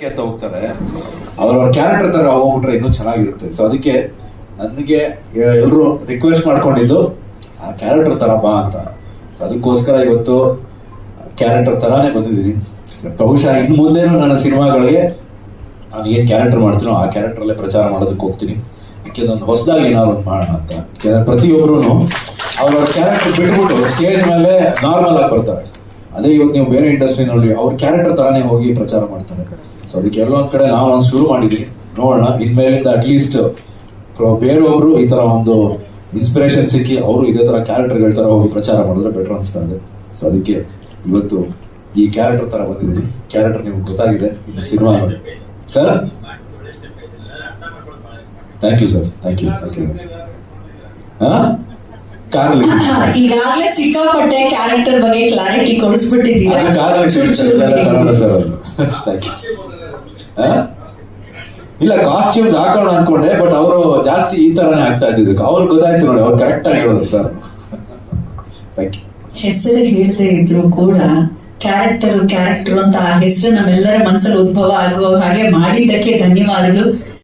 ಅಂತ ಹೋಗ್ತಾರೆ, ಅವ್ರವ್ರ ಕ್ಯಾರೆಕ್ಟರ್ ತರ ಹೋಗ್ಬಿಟ್ರೆ ಇನ್ನೂ ಚೆನ್ನಾಗಿರುತ್ತೆ. ಸೊ ಅದಕ್ಕೆ ನನಗೆ ಎಲ್ಲರೂ ರಿಕ್ವೆಸ್ಟ್ ಮಾಡ್ಕೊಂಡಿದ್ದು ಆ ಕ್ಯಾರೆಕ್ಟರ್ ತರ ಬಾ ಅಂತ. ಸೊ ಅದಕ್ಕೋಸ್ಕರ ಇವತ್ತು ಕ್ಯಾರೆಕ್ಟರ್ ತರಾನೇ ಬಂದಿದ್ದೀನಿ. ಬಹುಶಃ ಇನ್ನು ಮುಂದೇನು ನನ್ನ ಸಿನಿಮಾಗಳಿಗೆ ನಾನು ಏನು ಕ್ಯಾರೆಕ್ಟರ್ ಮಾಡ್ತೀನೋ ಆ ಕ್ಯಾರೆಕ್ಟರಲ್ಲೇ ಪ್ರಚಾರ ಮಾಡೋದಕ್ಕೆ ಹೋಗ್ತೀನಿ. ಯಾಕೆಂದ್ರೆ ಒಂದು ಹೊಸದಾಗಿ ಏನಾದ್ರು ಒಂದು ಮಾಡೋಣ ಅಂತ. ಯಾಕೆಂದ್ರೆ ಪ್ರತಿಯೊಬ್ಬರೂ ಅವ್ರವ್ರ ಕ್ಯಾರೆಕ್ಟರ್ ಬಿಟ್ಬಿಟ್ಟು ಸ್ಟೇಜ್ ಮೇಲೆ ನಾರ್ಮಲ್ ಆಗಿ ಬರ್ತಾರೆ. ಅದೇ ಇವತ್ತು ನೀವು ಬೇರೆ ಇಂಡಸ್ಟ್ರಿ ನೋಡಿ ಅವ್ರ ಕ್ಯಾರೆಕ್ಟರ್ ತರಾನೇ ಹೋಗಿ ಪ್ರಚಾರ ಮಾಡ್ತಾರೆ. ಸೊ ಅದಕ್ಕೆ ಎಲ್ಲೊಂದು ಕಡೆ ನಾವು ಒಂದು ಶುರು ಮಾಡಿದ್ದೀವಿ, ನೋಡೋಣ ಇನ್ಮೇಲಿಂದ ಅಟ್ಲೀಸ್ಟ್ ಬೇರೆಯೊಬ್ರು ಈ ಥರ ಒಂದು ಇನ್ಸ್ಪಿರೇಷನ್ ಸಿಕ್ಕಿ ಅವರು ಇದೇ ಥರ ಕ್ಯಾರೆಕ್ಟರ್ ಹೇಳ್ತಾರೆ ಹೋಗಿ ಪ್ರಚಾರ ಮಾಡಿದ್ರೆ ಬೆಟರ್ ಅನಿಸ್ತಾ ಇದೆ. ಸೊ ಅದಕ್ಕೆ ಇವತ್ತು ಈ ಕ್ಯಾರೆಕ್ಟರ್ ಥರ ಬಂದಿದ್ದೀನಿ. ಕ್ಯಾರೆಕ್ಟರ್ ನಿಮ್ಗೆ ಗೊತ್ತಾಗಿದೆ cinema sir. Thank you sir, thank you. ಕಾರಲ್ಲಿ ಈಗಾಗಲೇ ಸಿಕ್ಕಾಪಟ್ಟೆ ಕ್ಯಾರೆಕ್ಟರ್ ಬಗ್ಗೆ ಕ್ಲಾರಿಟಿ ಕೊಡಿಸ್ಬಿಟ್ಟಿದ್ದೀರಾ ಸರ್. ಥ್ಯಾಂಕ್ ಯು. ಇಲ್ಲ, ಕಾಸ್ಟ್ಯೂಮ್ ಹಾಕೋಣ ಅನ್ಕೊಂಡೆ, ಬಟ್ ಅವರು ಜಾಸ್ತಿ ಈ ತರನೇ ಆಗ್ತಾ ಇದ್ದಿದ್ದಕ್ಕೆ ಅವ್ರಿಗೆ ಗೊತ್ತಾಯ್ತು ನೋಡಿ, ಅವ್ರು ಕರೆಕ್ಟ್ ಆಗಿ ಹೇಳಿದ್ರು ಸರ್. Thank you. ಹೆಸರು ಹೇಳದೆ ಇದ್ರು ಕೂಡ ಕ್ಯಾರೆಕ್ಟರ್ ಅಂತ ಆ ಹೆಸರು ನಮ್ಮೆಲ್ಲರ ಮನಸ್ಸಲ್ಲಿ ಉದ್ಭವ ಆಗುವ ಹಾಗೆ ಮಾಡಿದ್ದಕ್ಕೆ ಧನ್ಯವಾದಗಳು.